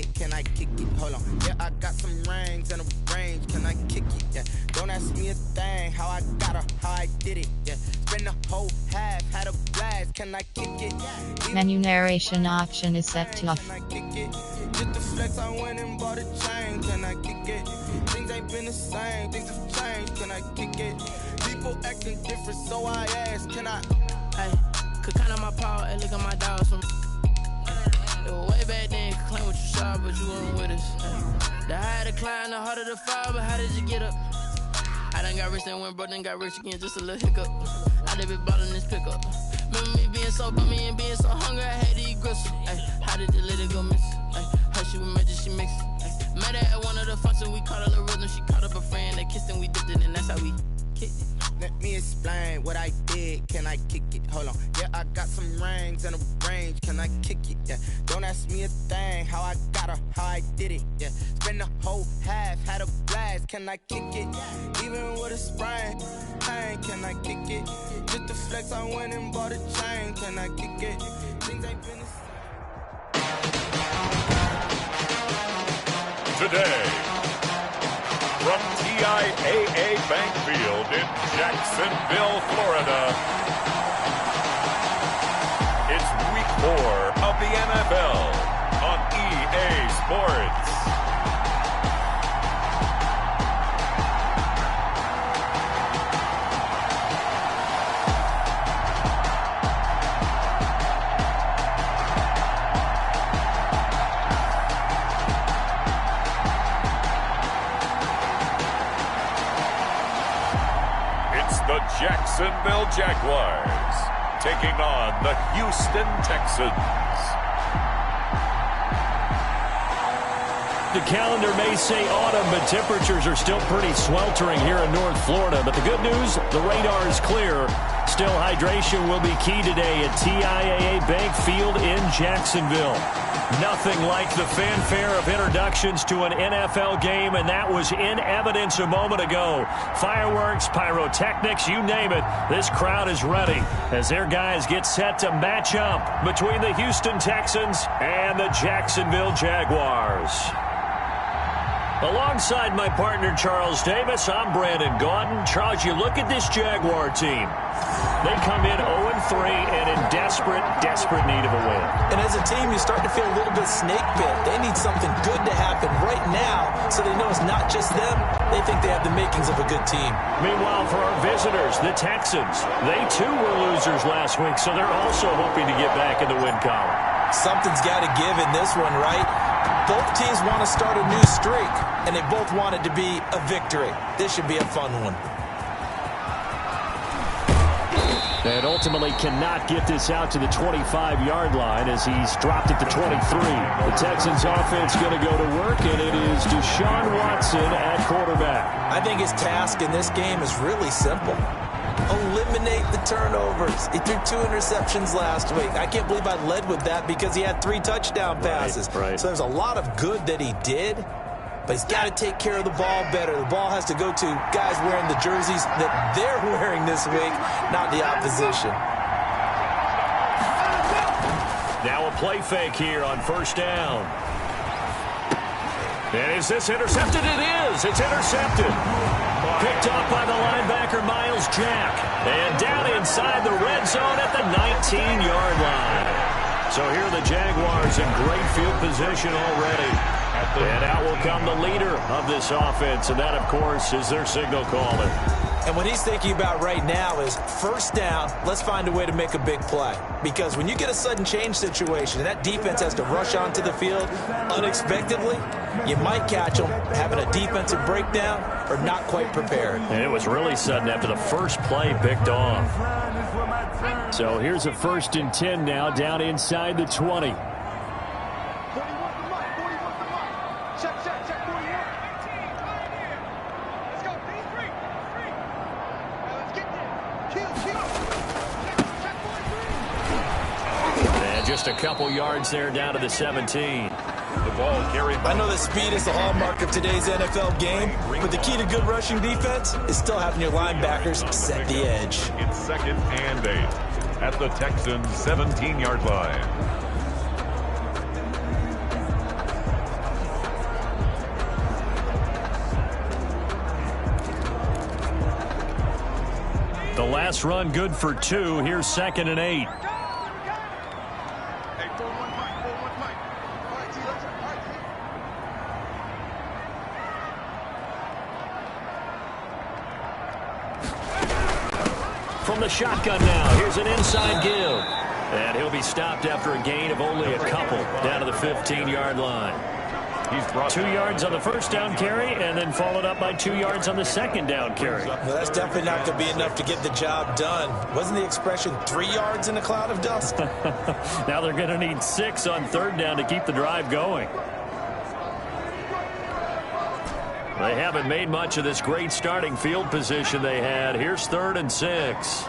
did, can I kick it? Hold on. Yeah, I got some rings and a range, can I kick it? Yeah. Don't ask me a thing, how I got her, how I did it. Yeah. Spend the whole half, had a blast, can I kick it? Menu narration option is set to off. Can I kick it? Just the flex, I went and bought a chain, can I kick it? Things ain't been the same, things have changed, can I kick it? People acting different, so I ask, can I? Hey, could count on my power, and look at my dogs from. It was way back then, could claim what you saw, but you weren't with us. The higher the climb, the harder the fall, but how did you get up? I done got rich and went broke, then got rich again, just a little hiccup. I done been ballin' this pickup. Remember me being so bummy and being so hungry, I had to eat gristle. Ay, how did the lady go miss? Ay, how she was magic, she mixed. Met her at one of the functions, we caught a little rhythm, she caught up a friend, they kissed and we dipped it, and that's how we kicked it. Let me explain what I did, can I kick it? Hold on, yeah, I got some rings and a range, can I kick it? Yeah, don't ask me a thing, how I got her, how I did it. Yeah, spend the whole half, had a blast, can I kick it? Even with a sprain, pain, can I kick it? Just the flex, I went and bought a chain, can I kick it? Things ain't been the same. Today, from TIAA Bank Field in Jacksonville, Florida, it's Week 4 of the NFL on EA Sports. The Jacksonville Jaguars taking on the Houston Texans. The calendar may say autumn, but temperatures are still pretty sweltering here in North Florida. But the good news, the radar is clear. Still, hydration will be key today at TIAA Bank Field in Jacksonville. Nothing like the fanfare of introductions to an NFL game, and that was in evidence a moment ago. Fireworks, pyrotechnics, you name it. This crowd is ready as their guys get set to match up between the Houston Texans and the Jacksonville Jaguars. Alongside my partner, Charles Davis, I'm Brandon Gaudin. Charles, you look at this Jaguar team. They come in 0-3 and in desperate need of a win. And as a team, you start to feel a little bit snake bit. They need something good to happen right now so they know it's not just them. They think they have the makings of a good team. Meanwhile, for our visitors, the Texans, they too were losers last week, so they're also hoping to get back in the win column. Something's got to give in this one, right? Both teams want to start a new streak, and they both want it to be a victory. This should be a fun one. And ultimately cannot get this out to the 25-yard line as he's dropped it to 23. The Texans offense going to go to work, and it is Deshaun Watson at quarterback. I think his task in this game is really simple. Eliminate the turnovers. He threw 2 interceptions last week. I can't believe I led with that because he had 3 touchdown passes. Right. So there's a lot of good that he did, but he's got to take care of the ball better. The ball has to go to guys wearing the jerseys that they're wearing this week, not the opposition. Now a play fake here on first down. And is this intercepted? It is. It's intercepted. Picked up by the linebacker, Miles Jack. And down inside the red zone at the 19-yard line. So here are the Jaguars in great field position already. And out will come the leader of this offense, and that, of course, is their signal caller. And what he's thinking about right now is first down, let's find a way to make a big play. Because when you get a sudden change situation and that defense has to rush onto the field unexpectedly, you might catch them having a defensive breakdown or not quite prepared. And it was really sudden after the first play picked off. So here's a 1st and 10 now down inside the 20. Just a couple yards there down to the 17. The ball carried. I know that speed is the hallmark of today's NFL game, but the key to good rushing defense is still having your linebackers set the edge. It's 2nd and 8 at the Texans' 17-yard line. Last run good for 2. Here's 2nd and 8. From the shotgun now, here's an inside give. And he'll be stopped after a gain of only a couple down to the 15-yard line. He's brought 2 yards on the first down carry and then followed up by 2 yards on the second down carry. Well, that's definitely not going to be enough to get the job done. Wasn't the expression 3 yards in a cloud of dust? Now they're going to need 6 on 3rd down to keep the drive going. They haven't made much of this great starting field position they had. Here's 3rd and 6.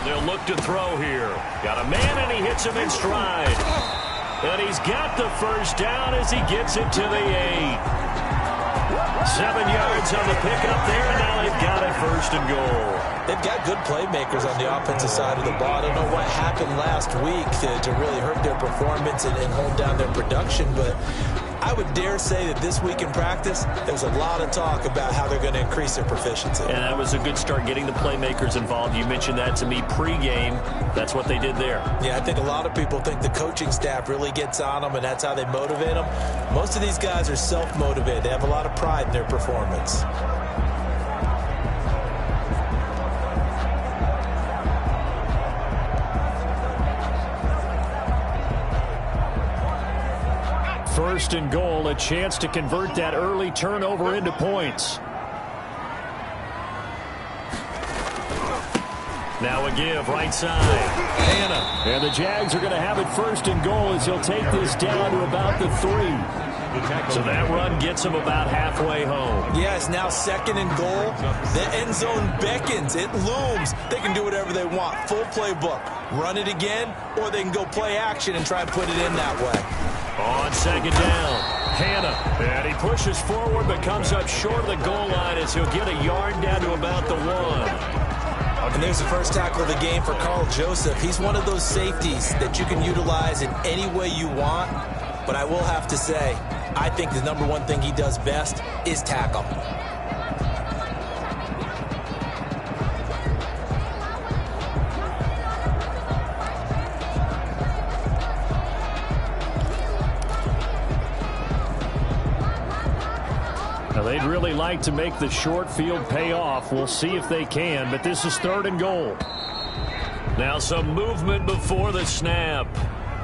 They'll look to throw here. Got a man, and he hits him in stride. And he's got the first down as he gets it to the 8. 7 yards on the pickup there, and now they've got it 1st and goal. They've got good playmakers on the offensive side of the ball. I don't know what happened last week to really hurt their performance and hold down their production, but I would dare say that this week in practice, there was a lot of talk about how they're going to increase their proficiency. And that was a good start, getting the playmakers involved. You mentioned that to me pregame. That's what they did there. Yeah, I think a lot of people think the coaching staff really gets on them, and that's how they motivate them. Most of these guys are self-motivated. They have a lot of pride in their performance. First and goal, a chance to convert that early turnover into points. Now a give, right side. Hannah. And the Jags are going to have it 1st and goal as he'll take this down to about the 3. So that run gets him about halfway home. Yeah, it's now 2nd and goal. The end zone beckons. It looms. They can do whatever they want. Full playbook. Run it again, or they can go play action and try and put it in that way. On 2nd down, Hannah. And he pushes forward but comes up short of the goal line as he'll get a yard down to about the 1. And there's the first tackle of the game for Carl Joseph. He's one of those safeties that you can utilize in any way you want. But I will have to say, I think the number one thing he does best is tackle. They'd really like to make the short field pay off. We'll see if they can, but this is 3rd and goal. Now some movement before the snap.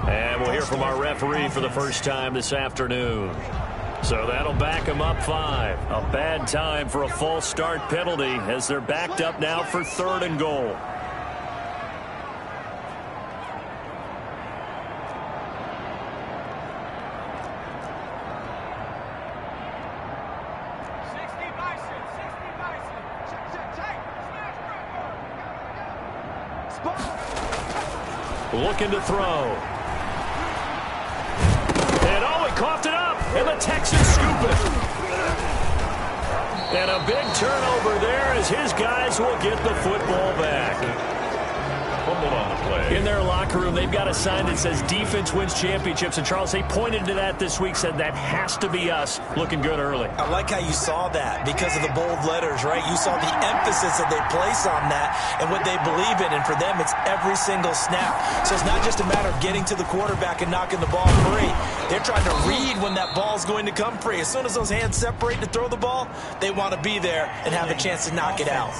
And we'll hear from our referee for the first time this afternoon. So that'll back them up 5. A bad time for a false start penalty as they're backed up now for 3rd and goal. Looking to throw. And oh, he coughed it up. And the Texans scoop it. And a big turnover there as his guys will get the football back. Fumbled on the play. In their locker room, they've got a sign that says defense wins championships. And Charles, they pointed to that this week, said that has to be us. Looking good early. I like how you saw that because of the bold letters, right? You saw the emphasis that they place on that and what they believe in. And for them, it's every single snap. So it's not just a matter of getting to the quarterback and knocking the ball free. They're trying to read when that ball's going to come free. As soon as those hands separate to throw the ball, they want to be there and have a chance to knock it out.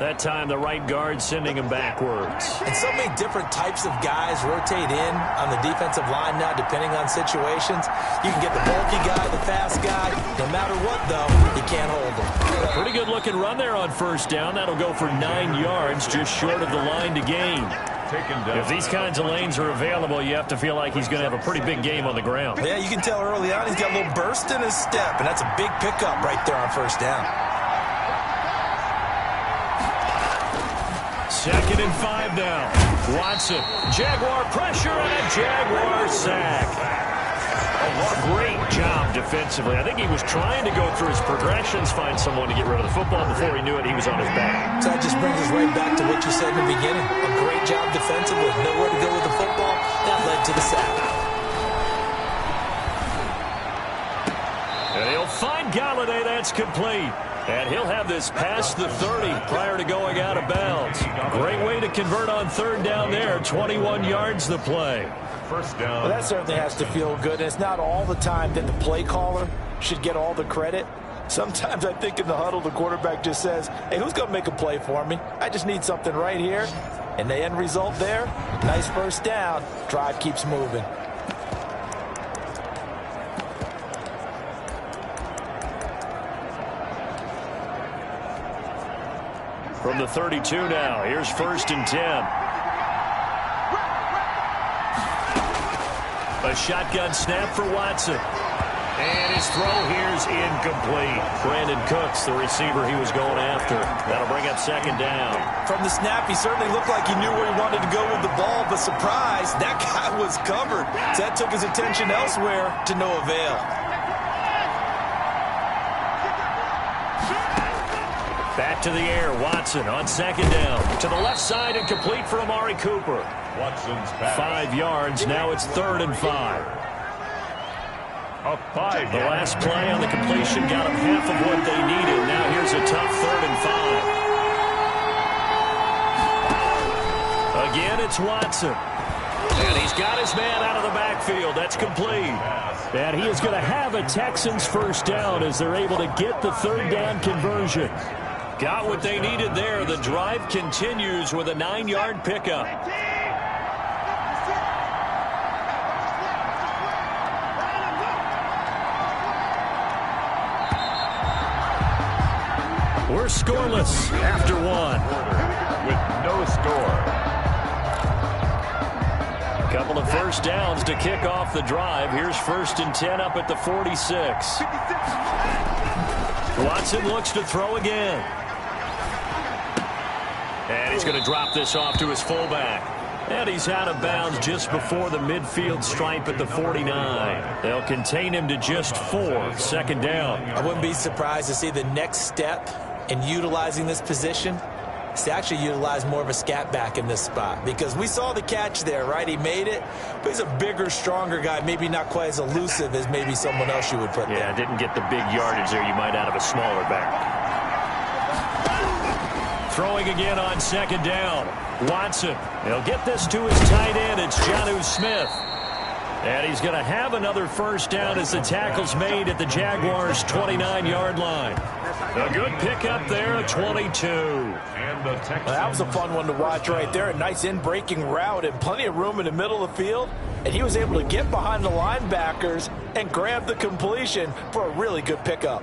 That time, the right guard sending him backwards. And so many different types of guys rotate in on the defensive line now, depending on situations. You can get the bulky guy, the fast guy. No matter what, though, you can't hold them. Pretty good-looking run there on 1st down. That'll go for 9 yards, just short of the line to gain. If these kinds of lanes are available, you have to feel like he's going to have a pretty big game on the ground. Yeah, you can tell early on he's got a little burst in his step, and that's a big pickup right there on 1st down. 2nd and 5 now. Watson, Jaguar pressure and a Jaguar sack. Great job defensively. I think he was trying to go through his progressions, find someone to get rid of the football. Before he knew it, he was on his back. So that just brings us right back to what you said in the beginning. A great job defensively. Nowhere to go with the football. That led to the sack. And he'll find Galladay. That's complete. And he'll have this past the 30 prior to going out of bounds. Great way to convert on third down there. 21 yards the play. First down. Well, that certainly has to feel good. And it's not all the time that the play caller should get all the credit. Sometimes I think in the huddle, the quarterback just says, hey, who's going to make a play for me? I just need something right here. And the end result there, nice first down. Drive keeps moving. From the 32 now, here's 1st and 10. A shotgun snap for Watson. And his throw here's incomplete. Brandon Cooks, the receiver he was going after. That'll bring up 2nd down. From the snap, he certainly looked like he knew where he wanted to go with the ball, but surprise, that guy was covered. So that took his attention elsewhere to no avail. Back to the air, Watson on 2nd down. To the left side and complete for Amari Cooper. Watson's pass. 5 yards, now it's 3rd and 5. A 5. The last play on the completion got them half of what they needed. Now here's a tough 3rd and 5. Again, it's Watson. And he's got his man out of the backfield. That's complete. And he is going to have a Texans first down as they're able to get the 3rd down conversion. Got what they needed there. The drive continues with a 9-yard pickup. We're scoreless after 1. With no score. Couple of first downs to kick off the drive. Here's 1st and 10 up at the 46. Watson looks to throw again. And he's going to drop this off to his fullback. And he's out of bounds just before the midfield stripe at the 49. They'll contain him to just 4. 2nd down. I wouldn't be surprised to see the next step in utilizing this position is to actually utilize more of a scat back in this spot, because we saw the catch there, right? He made it, but he's a bigger, stronger guy, maybe not quite as elusive as maybe someone else you would put there. Yeah, didn't get the big yardage there you might out of a smaller back. Throwing again on 2nd down. Watson. He'll get this to his tight end. It's Jonnu Smith. And he's going to have another first down as the tackle's made at the Jaguars' 29-yard line. A good pickup there at 22. And that was a fun one to watch right there. A nice in-breaking route and plenty of room in the middle of the field. And he was able to get behind the linebackers and grab the completion for a really good pickup.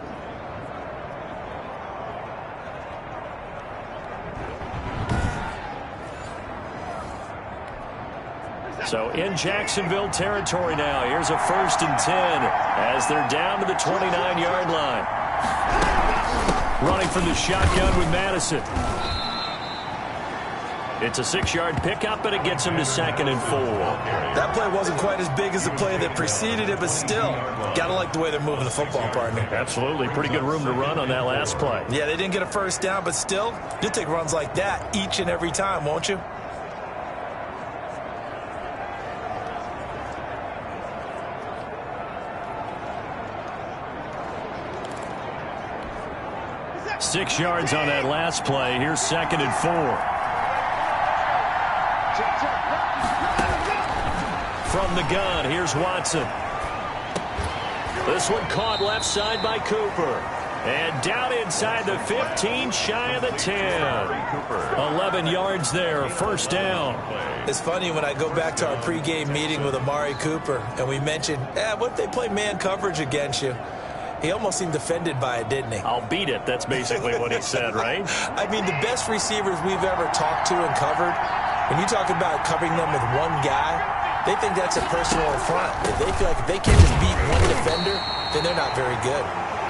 So in Jacksonville territory now. Here's a 1st and 10 as they're down to the 29-yard line. Running from the shotgun with Madison. It's a 6-yard pickup, and it gets him to 2nd and 4. That play wasn't quite as big as the play that preceded it, but still, gotta like the way they're moving the football, partner. Absolutely. Pretty good room to run on that last play. Yeah, they didn't get a first down, but still, you'll take runs like that each and every time, won't you? Six yards on that last play. Here's 2nd and 4. From the gun, here's Watson. This one caught left side by Cooper. And down inside the 15, shy of the 10. 11 yards there, first down. It's funny when I go back to our pregame meeting with Amari Cooper, and we mentioned, what if they play man coverage against you? He almost seemed offended by it, didn't he? I'll beat it. That's basically what he said, right? I mean, the best receivers we've ever talked to and covered, when you talk about covering them with one guy, they think that's a personal affront. If they feel like if they can't just beat one defender, then they're not very good.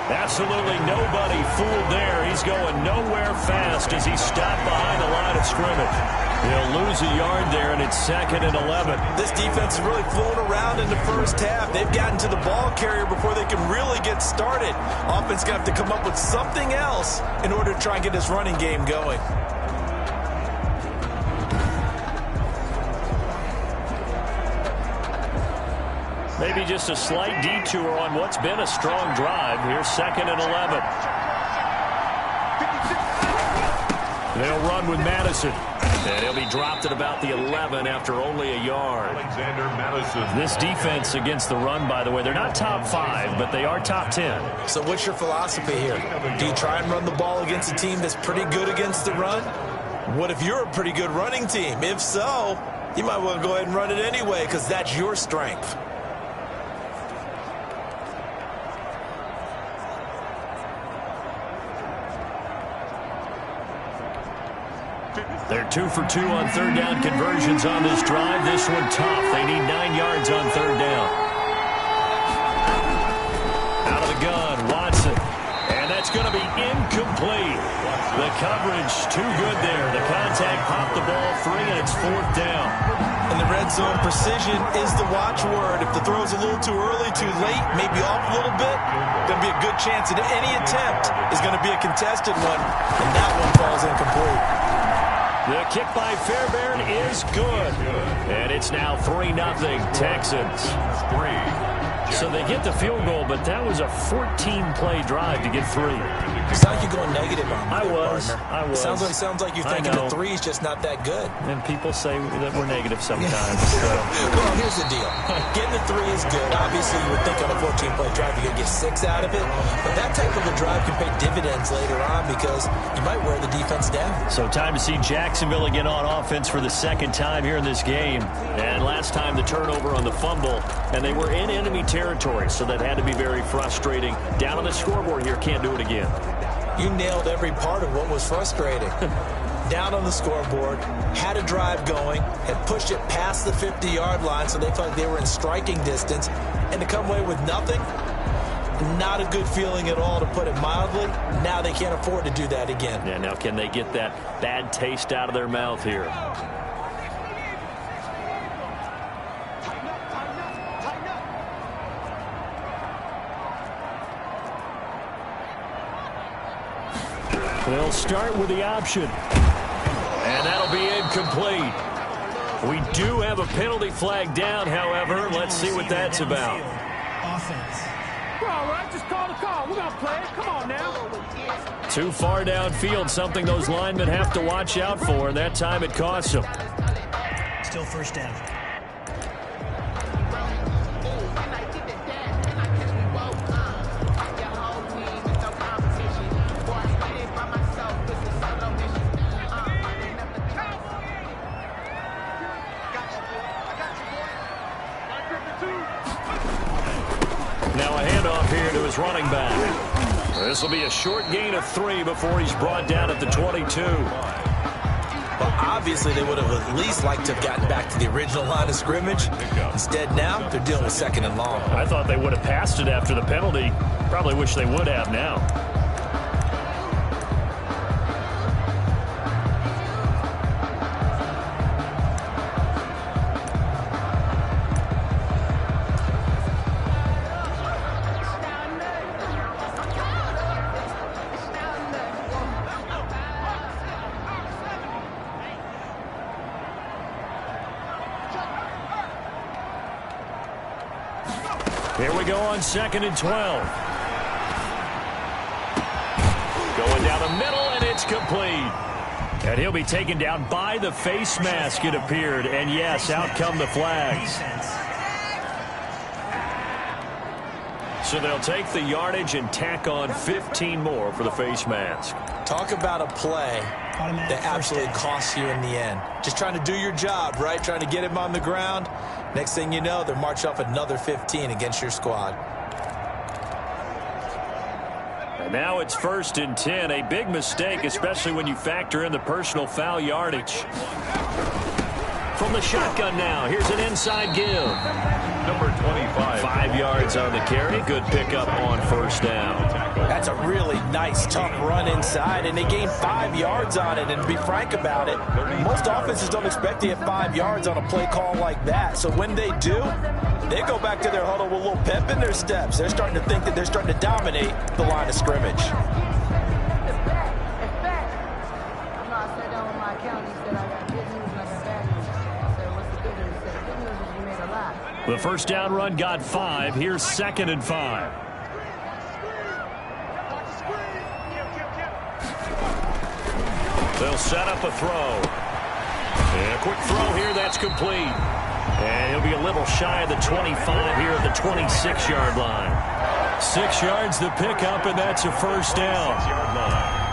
Absolutely nobody fooled there. He's going nowhere fast as he stopped behind the line of scrimmage. He'll lose a yard there, and it's 2nd and 11. This defense has really flown around in the first half. They've gotten to the ball carrier before they can really get started. Offense going to have to come up with something else in order to try and get this running game going. Maybe maybe just a slight detour on what's been a strong drive. Here's 2nd and 11. They'll run with Madison. And he'll be dropped at about the 11 after only a yard. Alexander Madison. This defense against the run, by the way, they're not top 5, but they are top 10. So what's your philosophy here? Do you try and run the ball against a team that's pretty good against the run? What if you're a pretty good running team? If so, you might want to go ahead and run it anyway because that's your strength. They're 2 for 2 on 3rd down conversions on this drive. This one tough. They need 9 yards on 3rd down. Out of the gun, Watson. And that's going to be incomplete. The coverage too good there. The contact popped the ball free, and it's 4th down. And the red zone precision is the watchword. If the throw's a little too early, too late, maybe off a little bit, going to be a good chance that any attempt is going to be a contested one, and that one falls incomplete. The kick by Fairbairn is good. And it's now 3-0 Texans. So they get the field goal, but that was a 14-play drive to get 3. It's like you're going negative on me. I was. Sounds like you're thinking the 3 is just not that good. And people say that we're negative sometimes. So. Well, here's the deal. Getting the 3 is good. Obviously, you would think on a 14-play drive you're going to get 6 out of it. But that type of a drive can pay dividends later on because you might wear the defense down. So time to see Jacksonville again on offense for the 2nd time here in this game. And last time the turnover on the fumble. And they were in enemy territory, so that had to be very frustrating. Down on the scoreboard here, can't do it again. You nailed every part of what was frustrating. Down on the scoreboard, had a drive going, had pushed it past the 50-yard line, so they felt like they were in striking distance, and to come away with nothing, not a good feeling at all, to put it mildly. Now they can't afford to do that again. Yeah, now can they get that bad taste out of their mouth here? They'll start with the option. And that'll be incomplete. We do have a penalty flag down, however. Let's see what that's about. Offense. We're all right. Just call the call. We're going to play it. Come on now. Too far downfield, something those linemen have to watch out for, and that time it costs them. Still 1st down. Now a handoff here to his running back. This will be a short gain of 3 before he's brought down at the 22. Well, obviously they would have at least liked to have gotten back to the original line of scrimmage. Instead now, they're dealing with 2nd and long. I thought they would have passed it after the penalty. Probably wish they would have now. Here we go on 2nd and 12. Going down the middle, and it's complete. And he'll be taken down by the face mask, it appeared. And yes, out come the flags. So they'll take the yardage and tack on 15 more for the face mask. Talk about a play that absolutely costs you in the end. Just trying to do your job, right? Trying to get him on the ground. Next thing you know, they're march off another 15 against your squad. And now it's 1st and 10. A big mistake, especially when you factor in the personal foul yardage. From the shotgun now, here's an inside give. Number 25. 5 yards on the carry. Good pickup on 1st down. That's a really nice, tough run inside, and they gained 5 yards on it. And to be frank about it, most offenses don't expect to get 5 yards on a play call like that. So when they do, they go back to their huddle with a little pep in their steps. They're starting to think that they're starting to dominate the line of scrimmage. The first down run got 5. Here's 2nd and 5. They'll set up a throw. And a quick throw here, that's complete. And he'll be a little shy of the 25 here at the 26-yard line. 6 yards the pickup, and that's a first down. 6-yard line.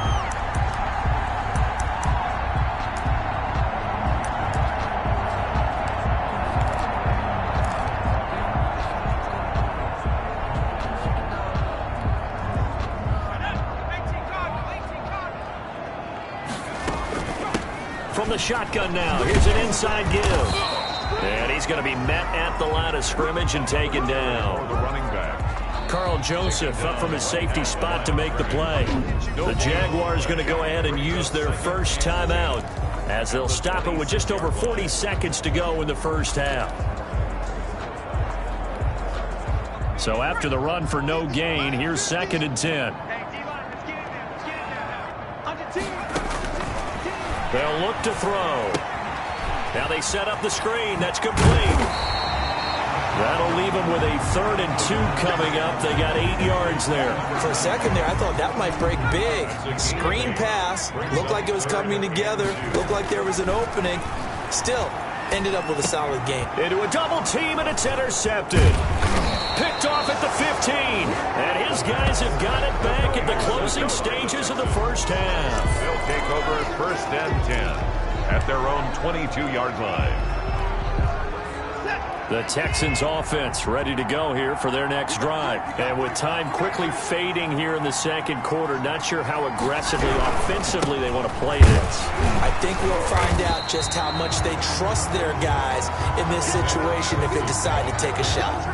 From the shotgun now, here's an inside give. And he's going to be met at the line of scrimmage and taken down. The running back. Carl Joseph up from his safety spot to make the play. The Jaguars going to go ahead and use their first timeout as they'll stop it with just over 40 seconds to go in the first half. So after the run for no gain, here's 2nd and 10. They'll look to throw. Now they set up the screen. That's complete. That'll leave them with a 3rd and 2 coming up. They got 8 yards there. For a second there, I thought that might break big. Screen pass. Looked like it was coming together. Looked like there was an opening. Still, ended up with a solid game. Into a double team, and it's intercepted. Picked off at the 15. And his guys have got it back at the closing stages of the first half. They'll take over 1st and 10 at their own 22-yard line. The Texans offense ready to go here for their next drive. And with time quickly fading here in the second quarter, not sure how aggressively, offensively they want to play this. I think we'll find out just how much they trust their guys in this situation if they decide to take a shot.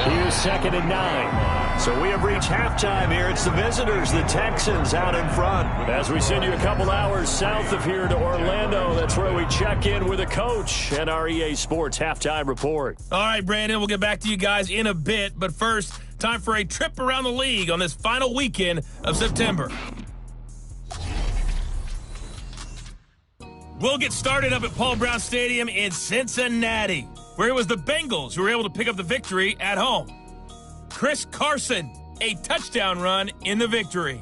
Here's 2nd and 9. So we have reached halftime here. It's the visitors, the Texans, out in front. As we send you a couple hours south of here to Orlando, that's where we check in with a coach and our EA Sports halftime report. All right, Brandon, we'll get back to you guys in a bit. But first, time for a trip around the league on this final weekend of September. We'll get started up at Paul Brown Stadium in Cincinnati, where it was the Bengals who were able to pick up the victory at home. Chris Carson, a touchdown run in the victory.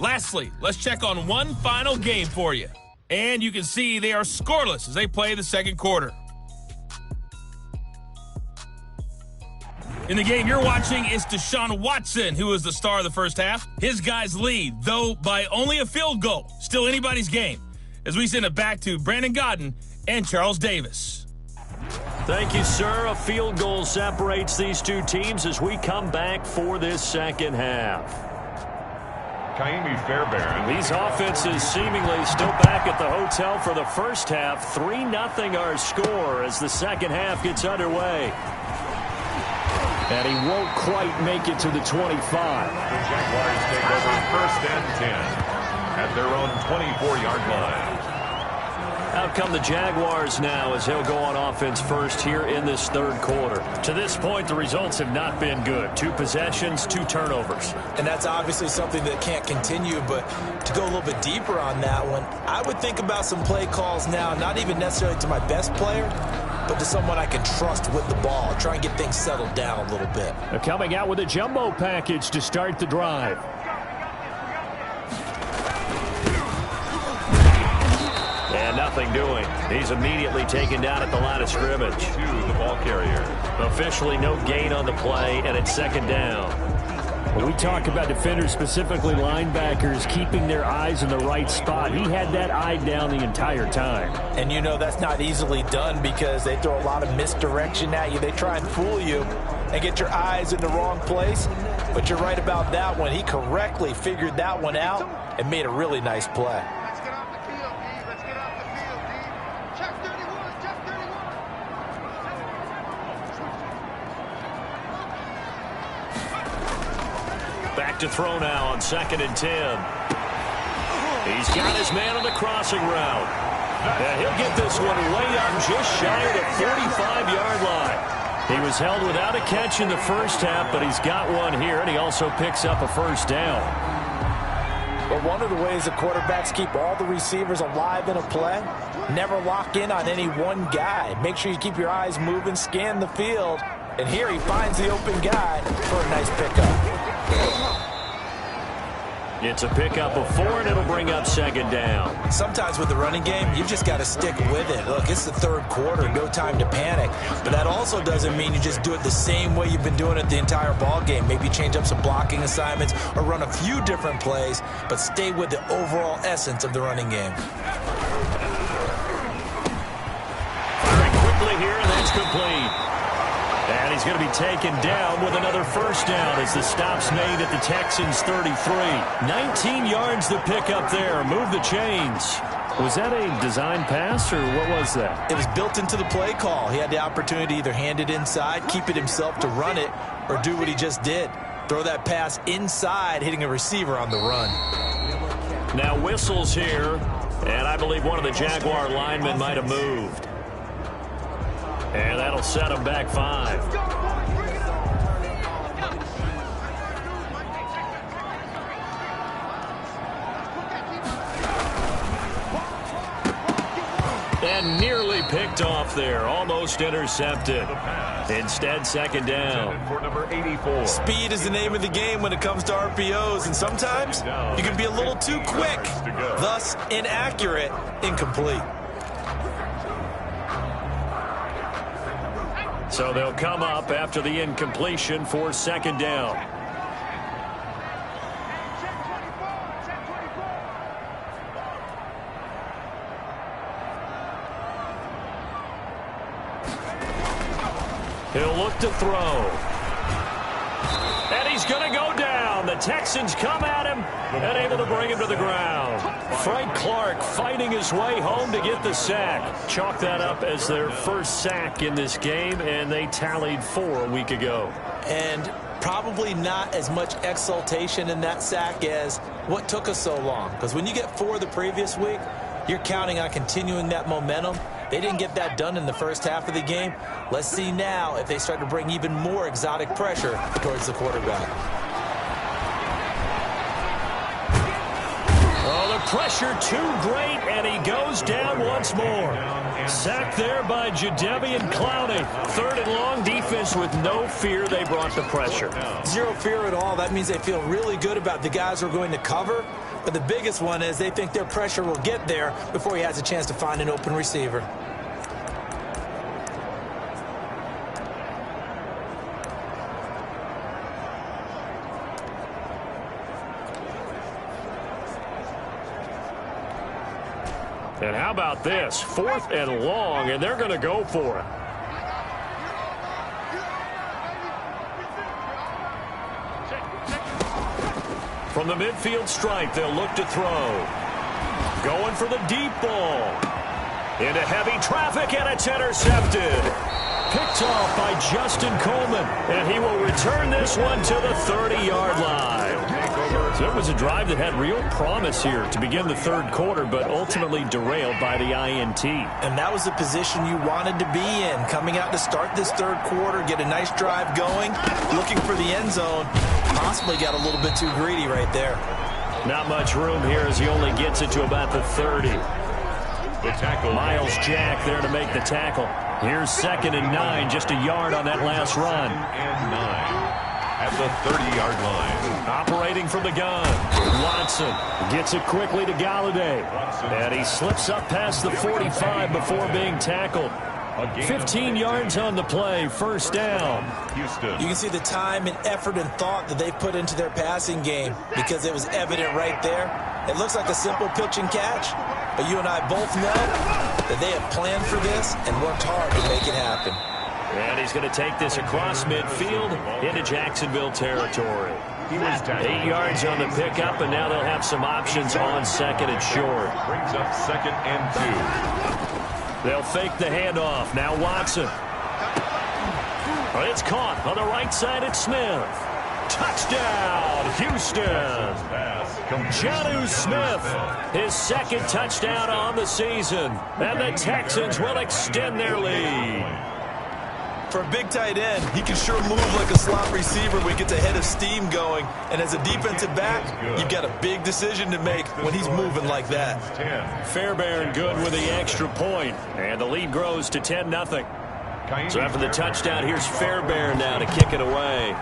Lastly, let's check on one final game for you. And you can see they are scoreless as they play the second quarter. In the game you're watching is Deshaun Watson, who was the star of the first half. His guys lead, though by only a field goal. Still anybody's game. As we send it back to Brandon Godden and Charles Davis. Thank you, sir. A field goal separates these two teams as we come back for this second half. Kaimi Fairbairn. These offenses seemingly still back at the hotel for the first half. 3-0 our score as the second half gets underway. And he won't quite make it to the 25. The Jaguars take over 1st and 10 at their own 24-yard line. Out come the Jaguars now as he'll go on offense first here in this third quarter. To this point, the results have not been good. 2 possessions, 2 turnovers. And that's obviously something that can't continue, but to go a little bit deeper on that one, I would think about some play calls now, not even necessarily to my best player, but to someone I can trust with the ball. Try and get things settled down a little bit. They're coming out with a jumbo package to start the drive. And nothing doing. He's immediately taken down at the line of scrimmage. To the ball carrier. Officially no gain on the play, and it's 2nd down. When we talk about defenders, specifically linebackers, keeping their eyes in the right spot, he had that eye down the entire time. And you know that's not easily done because they throw a lot of misdirection at you. They try and fool you and get your eyes in the wrong place. But you're right about that one. He correctly figured that one out and made a really nice play. Let's get off the field, D. Let's get off the field, D. Check 31, check 31. Back to throw now on 2nd and 10. He's got his man on the crossing route. And he'll get this one way up just shy of the 45-yard line. He was held without a catch in the first half, but he's got one here, and he also picks up a first down. But one of the ways the quarterbacks keep all the receivers alive in a play, never lock in on any one guy. Make sure you keep your eyes moving, scan the field, and here he finds the open guy for a nice pickup. It's a pickup of 4, and it'll bring up second down. Sometimes with the running game, you just got to stick with it. Look, it's the third quarter, no time to panic. But that also doesn't mean you just do it the same way you've been doing it the entire ball game. Maybe change up some blocking assignments or run a few different plays, but stay with the overall essence of the running game. Firing quickly here, and that's complete. And he's going to be taken down with another first down as the stop's made at the Texans' 33. 19 yards to pick up there. Move the chains. Was that a design pass, or what was that? It was built into the play call. He had the opportunity to either hand it inside, keep it himself to run it, or do what he just did. Throw that pass inside, hitting a receiver on the run. Now whistles here, and I believe one of the Jaguar linemen might have moved. And that'll set him back 5. And nearly picked off there. Almost intercepted. Instead, second down. For number 84. Speed is the name of the game when it comes to RPOs, and sometimes you can be a little too quick, thus inaccurate, incomplete. So they'll come up after the incompletion for second down. He'll look to throw. And he's going to go down. The Texans come at him and able to bring him to the ground. Frank Clark fighting his way home to get the sack. Chalk that up as their first sack in this game, and they tallied 4 a week ago. And probably not as much exultation in that sack as what took us so long. Because when you get 4 the previous week, you're counting on continuing that momentum. They didn't get that done in the first half of the game. Let's see now if they start to bring even more exotic pressure towards the quarterback. Oh, the pressure too great, and he goes down once more. Sacked there by Jadeveon Clowney. 3rd and long, defense with no fear. They brought the pressure. Zero fear at all. That means they feel really good about the guys who are going to cover. But the biggest one is they think their pressure will get there before he has a chance to find an open receiver. And how about this? 4th and long, and they're going to go for it. From the midfield stripe, they'll look to throw. Going for the deep ball. Into heavy traffic, and it's intercepted. Picked off by Justin Coleman, and he will return this one to the 30-yard line. So it was a drive that had real promise here to begin the 3rd quarter, but ultimately derailed by the INT. And that was the position you wanted to be in, coming out to start this 3rd quarter, get a nice drive going, looking for the end zone. Possibly got a little bit too greedy right there. Not much room here as he only gets it to about the 30. The tackle. Miles Jack there to make the tackle. Here's 2nd and 9, just a yard on that last run. And 9 at the 30-yard line. Operating from the gun. Watson gets it quickly to Galladay. And he slips up past the 45 before being tackled. 15 yards on the play, first down. Houston. You can see the time and effort and thought that they put into their passing game because it was evident right there. It looks like a simple pitch and catch, but you and I both know that they have planned for this and worked hard to make it happen. And he's going to take this across midfield into Jacksonville territory. 8 yards on the pickup, and now they'll have some options on 2nd and short. Brings up 2nd and 2. They'll fake the handoff. Now Watson. It's caught on the right side at Smith. Touchdown, Houston. Jonnu Smith, his 2nd touchdown on the season. And the Texans will extend their lead. For a big tight end, he can sure move like a slot receiver when he gets a head of steam going. And as a defensive back, you've got a big decision to make when he's moving like that. Fairbairn good with the extra point. And the lead grows to 10-0. So after the touchdown, here's Fairbairn now to kick it away.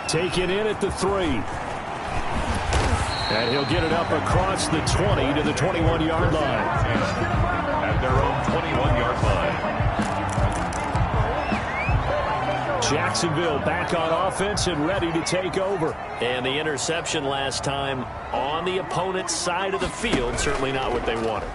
Taken in at the 3. And he'll get it up across the 20 to the 21-yard line. At their own 21-yard line. Jacksonville back on offense and ready to take over. And the interception last time on the opponent's side of the field, certainly not what they wanted.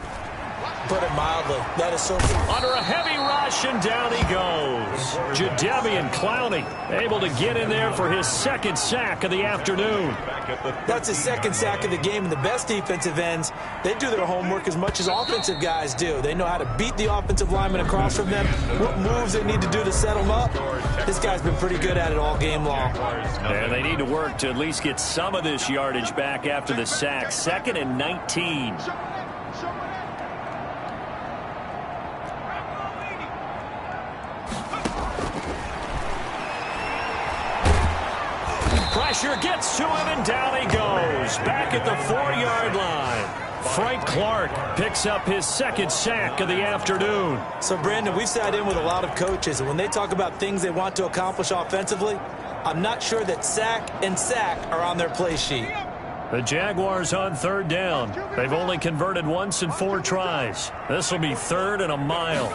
Put it mildly, that is so... Under a heavy rush, and down he goes. Jadeveon Clowney able to get in there for his second sack of the afternoon. That's his second sack of the game, and the best defensive ends, they do their homework as much as offensive guys do. They know how to beat the offensive lineman across from them, what moves they need to do to set them up. This guy's been pretty good at it all game long. And they need to work to at least get some of this yardage back after the sack. 2nd and 19. Pressure gets to him, and down he goes. Back at the 4-yard line. Frank Clark picks up his second sack of the afternoon. So, Brandon, we've sat in with a lot of coaches, and when they talk about things they want to accomplish offensively, I'm not sure that sack and sack are on their play sheet. The Jaguars on 3rd down. They've only converted once in 4 tries. This will be 3rd and a mile.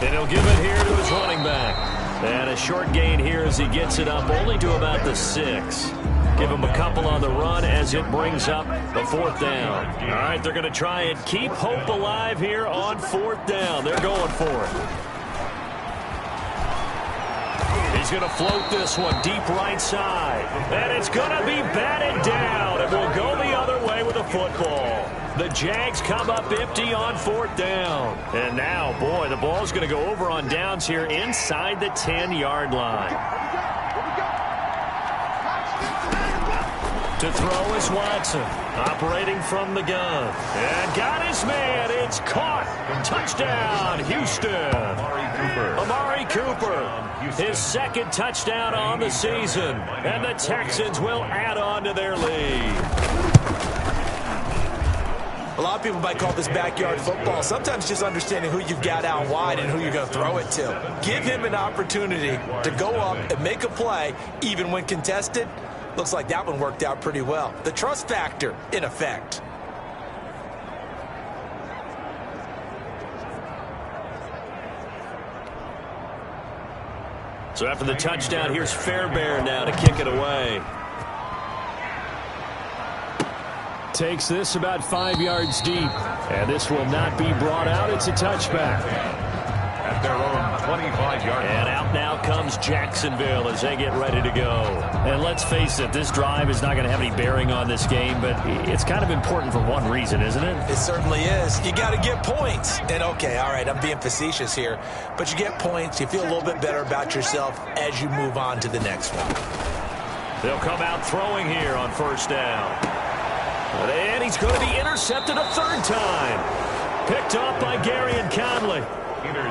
And he'll give it here to his running back. And a short gain here as he gets it up only to about the 6. Give him a couple on the run as it brings up the 4th down. All right, they're going to try and keep hope alive here on 4th down. They're going for it. He's going to float this one deep right side. And it's going to be batted down. It will go the other way with the football. The Jags come up empty on 4th down. And now, boy, the ball's going to go over on downs here inside the 10-yard line. To throw is Watson, operating from the gun. And got his man. It's caught. Touchdown, Houston. Amari Cooper. His second touchdown on the season. And the Texans will add on to their lead. A lot of people might call this backyard football. Sometimes just understanding who you've got out wide and who you're going to throw it to. Give him an opportunity to go up and make a play, even when contested. Looks like that one worked out pretty well. The trust factor, in effect. So after the touchdown, here's Fairbairn now to kick it away. Takes this about 5 yards deep. And this will not be brought out. It's a touchback. At their own 25-yard line. And out now comes Jacksonville as they get ready to go. And let's face it, this drive is not going to have any bearing on this game, but it's kind of important for one reason, isn't it? It certainly is. You got to get points. And, okay, all right, I'm being facetious here. But you get points, you feel a little bit better about yourself as you move on to the next one. They'll come out throwing here on 1st down. And he's going to be intercepted a 3rd time. Picked up by Gary and Conley.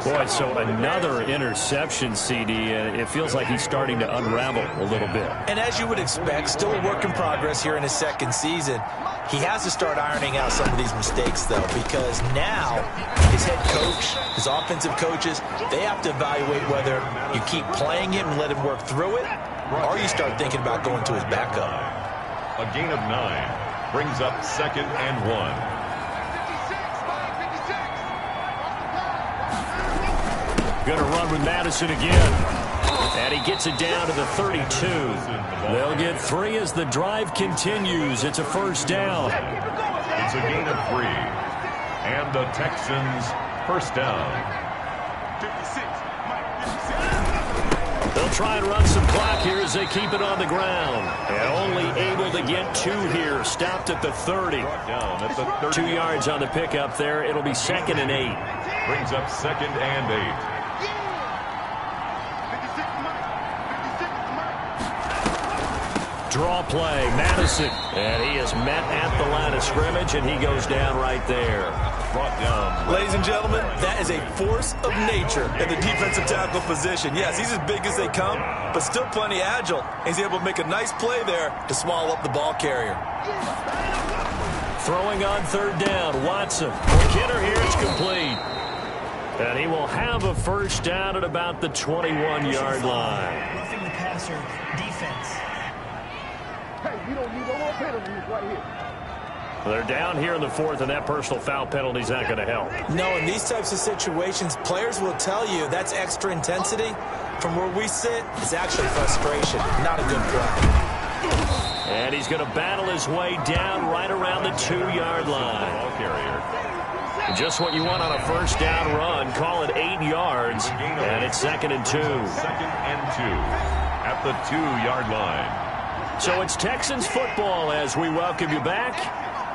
Boy, so another interception, CD. It feels like he's starting to unravel a little bit. And as you would expect, still a work in progress here in his 2nd season. He has to start ironing out some of these mistakes, though, because now his head coach, his offensive coaches, they have to evaluate whether you keep playing him and let him work through it, or you start thinking about going to his backup. A gain of 9 brings up 2nd and 1. Going to run with Madison again. And he gets it down to the 32. They'll get 3 as the drive continues. It's a 1st down. It's a gain of 3. And the Texans 1st down. They'll try and run some clock here as they keep it on the ground. And only able to get 2 here. Stopped at the 30. 2 yards on the pickup there. It'll be 2nd and 8. Brings up 2nd and 8. Draw play, Madison. And he is met at the line of scrimmage, and he goes down right there. Brought down. Ladies and gentlemen, that is a force of nature in the defensive tackle position. Yes, he's as big as they come, but still plenty agile. He's able to make a nice play there to swallow up the ball carrier. Throwing on third down, Watson. Kidder here, it's complete. And he will have a first down at about the 21-yard line. Roughing the passer defense. Hey, you don't need no more penalties right here. They're down here in the fourth, and that personal foul penalty is not going to help. No, in these types of situations, players will tell you that's extra intensity. From where we sit, it's actually frustration, not a good play. And he's going to battle his way down right around the 2-yard line. Ball carrier. Just what you want on a first down run. Call it 8 yards, and it's 2nd and 2. 2nd and 2 at the 2-yard line. So it's Texans football as we welcome you back.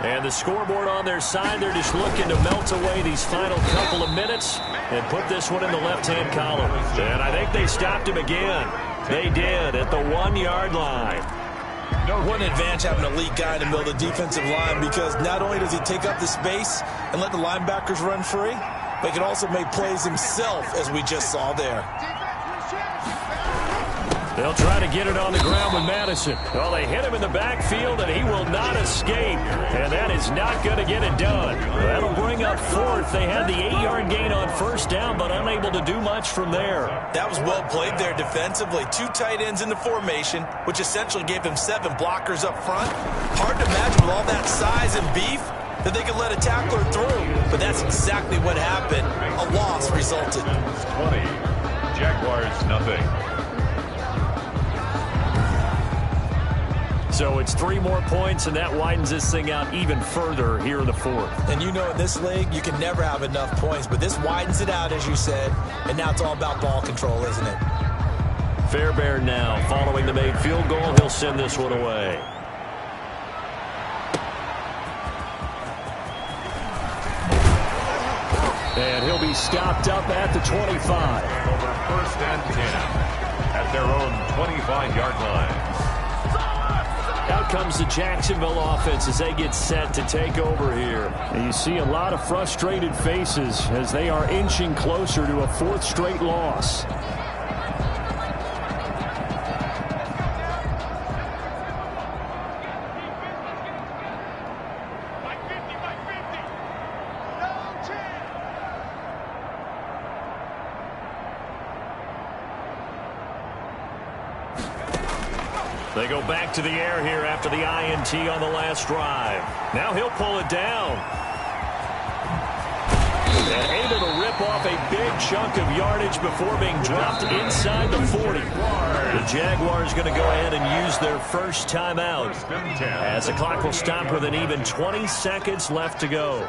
And the scoreboard on their side, they're just looking to melt away these final couple of minutes and put this one in the left-hand column. And I think they stopped him again. They did at the 1-yard line. What an advantage having an elite guy in the middle of the defensive line, because not only does he take up the space and let the linebackers run free, but he can also make plays himself, as we just saw there. They'll try to get it on the ground with Madison. Well, they hit him in the backfield, and he will not escape. And that is not going to get it done. That'll bring up fourth. They had the 8-yard gain on first down, but unable to do much from there. That was well played there defensively. 2 tight ends in the formation, which essentially gave them 7 blockers up front. Hard to imagine with all that size and beef that they could let a tackler through. But that's exactly what happened. A loss resulted. 20. Jaguars nothing. So it's 3 more points, and that widens this thing out even further here in the fourth. And you know in this league, you can never have enough points, but this widens it out, as you said, and now it's all about ball control, isn't it? Fairbairn now following the made field goal. He'll send this one away. And he'll be stopped up at the 25. Over 1st and 10 at their own 25-yard line. Out comes the Jacksonville offense as they get set to take over here. And you see a lot of frustrated faces as they are inching closer to a 4th straight loss. They go back to the air here after the INT on the last drive. Now he'll pull it down. And able to rip off a big chunk of yardage before being dropped inside the 40. The Jaguars going to go ahead and use their first timeout as the clock will stop with an even 20 seconds left to go.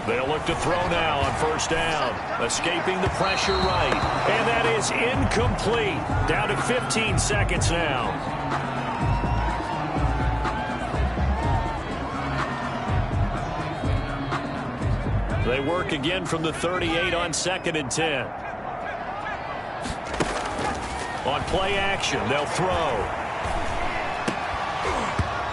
They'll look to throw now on first down. Escaping the pressure right. And that is incomplete. Down to 15 seconds now. They work again from the 38 on 2nd and 10. On play action, they'll throw.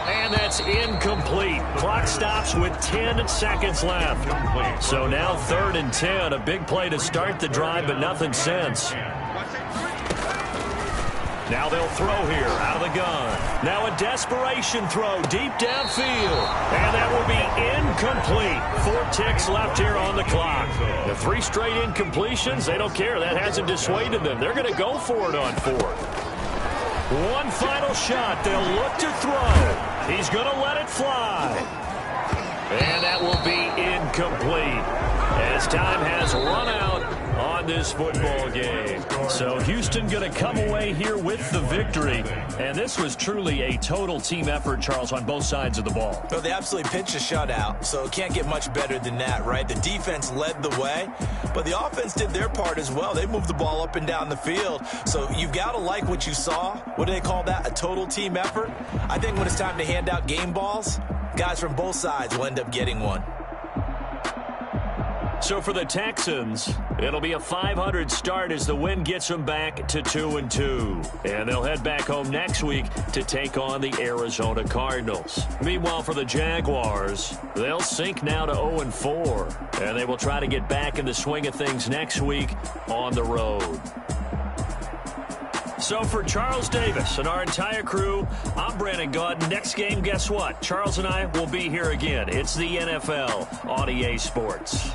And that's incomplete. Clock stops with 10 seconds left. So now 3rd and 10. A big play to start the drive, but nothing since. Now they'll throw here out of the gun. Now a desperation throw deep downfield. And that will be incomplete. 4 ticks left here on the clock. The 3 straight incompletions, they don't care. That hasn't dissuaded them. They're going to go for it on 4th. One final shot. They'll look to throw. He's going to let it fly. And that will be incomplete as time has run out on this football game. So Houston going to come away here with the victory. And this was truly a total team effort, Charles, on both sides of the ball. Well, they absolutely pitched a shutout, so it can't get much better than that, right? The defense led the way, but the offense did their part as well. They moved the ball up and down the field. So you've got to like what you saw. What do they call that? A total team effort? I think when it's time to hand out game balls, guys from both sides will end up getting one. So for the Texans, it'll be a .500 start as the win gets them back to 2-2. And they'll head back home next week to take on the Arizona Cardinals. Meanwhile, for the Jaguars, they'll sink now to 0-4. And they will try to get back in the swing of things next week on the road. So for Charles Davis and our entire crew, I'm Brandon Gaudin. Next game, guess what? Charles and I will be here again. It's the NFL on EA Sports.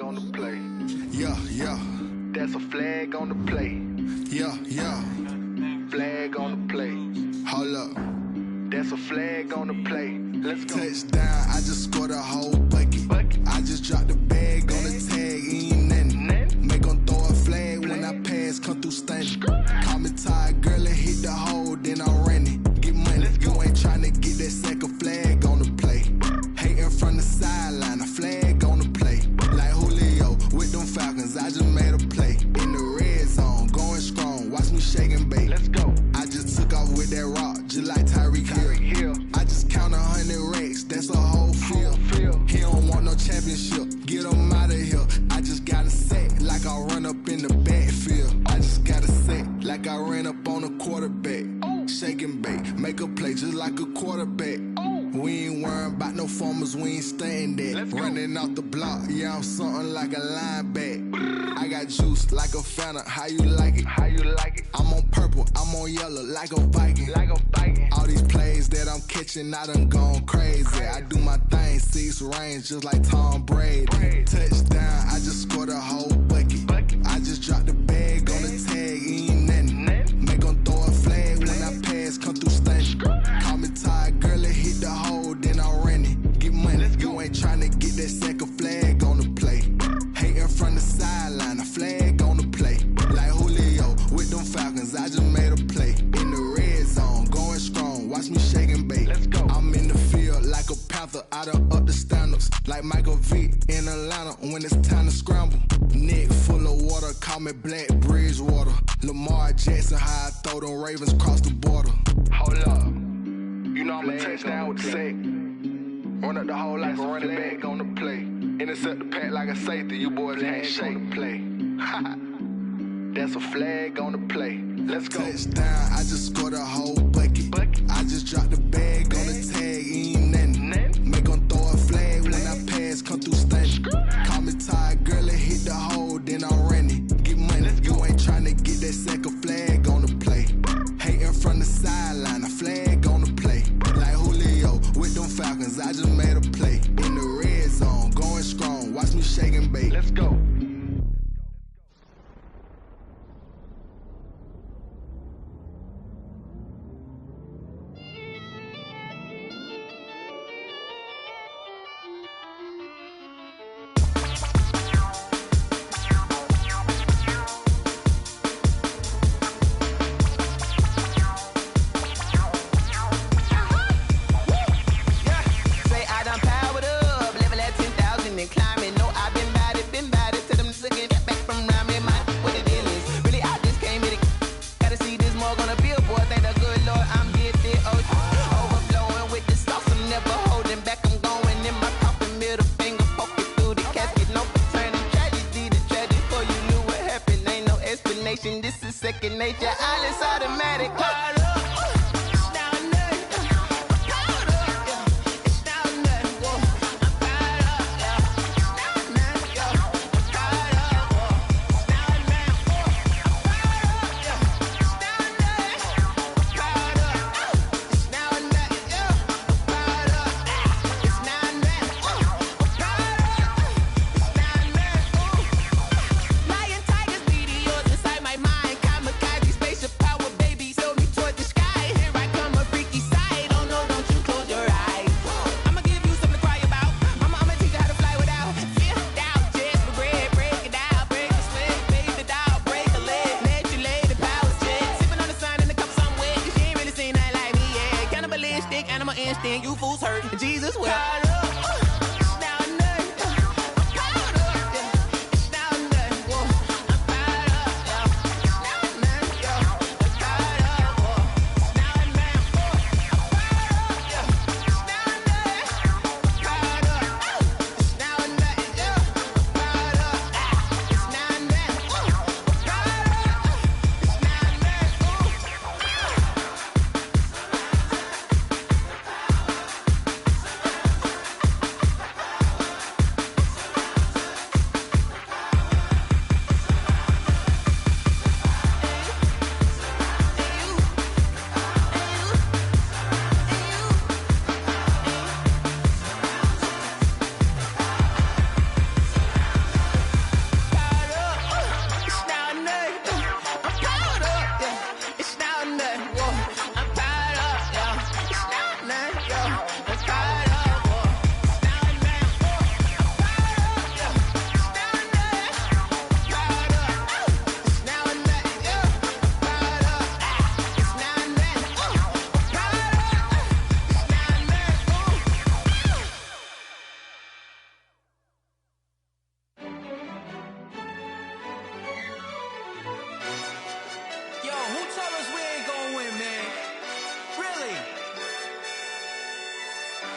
on the play. Yeah, yeah. That's a flag on the play. Yeah, yeah. Flag on the play. Hold up. That's a flag on the play. Let's go. Touchdown, I just scored a whole bucket. I just dropped the bag on the tag, ain't nothing. Make 'em throw a flag when I pass, come through stunning. Call me tired, girl, and hit the hole, then I'm running. Get money, you ain't tryna get that second flag on the play. Hating from the sideline, a flag on the play. Like Julio with them Falcons, I just made a play. In the red zone, going strong, watch me shake and bake. Let's go. I just took off with that rock, just like Tyreek Hill. I just count 100 racks, that's a whole field. He don't want no championship, get him out of here. I just got a set, like I run up in the backfield. I just got a set, like I ran up on a quarterback. Shake and bake, make a play just like a quarterback. We ain't worrying about no formers, we ain't staying there. Running out the block, yeah, I'm something like a linebacker. I got juice like a Fanta, how you like it? How you like it? I'm on purple, I'm on yellow, like a Viking. Like a Viking. All these plays that I'm catching, I done gone crazy. I do my thing, 6 range, just like Tom Brady. Touchdown, I just scored a whole bucket. I just dropped the bag on the tag, ain't nothing. Make 'em throw a flag when I pass, come through stunning. Call me tired, girl, and hit the hole, then I'm running. Get money, you ain't tryna get that second flag on the play. Hating from the sideline, a flag on the play. Like Julio with them Falcons, I just made a play. In the red zone, going strong, watch me shake and bake. Let's go. I'm in the field like a Panther, I done up the standards. Like Michael Vick in Atlanta when it's time to scramble. Neck full of water, call me Black Bridgewater. Lamar Jackson, how I throw them Ravens cross the border. Hold up. You know I'm a touchdown with the sack. Run up the hole like a running back on the play. Intercept the pack like a safety, you boys can't shake the play. That's a flag on the play. Let's go. Touchdown, I just scored a whole bucket. I just dropped the bag on the tag, ain't nothing. Make 'em throw a flag when I pass, come through stunning. Call me tired, girl, and hit the hole, then I'm running. Get money, you ain't tryna get that second flag on the play. Hating from the sideline, a flag on the play. Like Julio with them Falcons, I just made a play. In the red zone, going strong, watch me shake and bake. Let's go. This is second nature, all is automatic. Instinct, you fools hurt. Jesus will.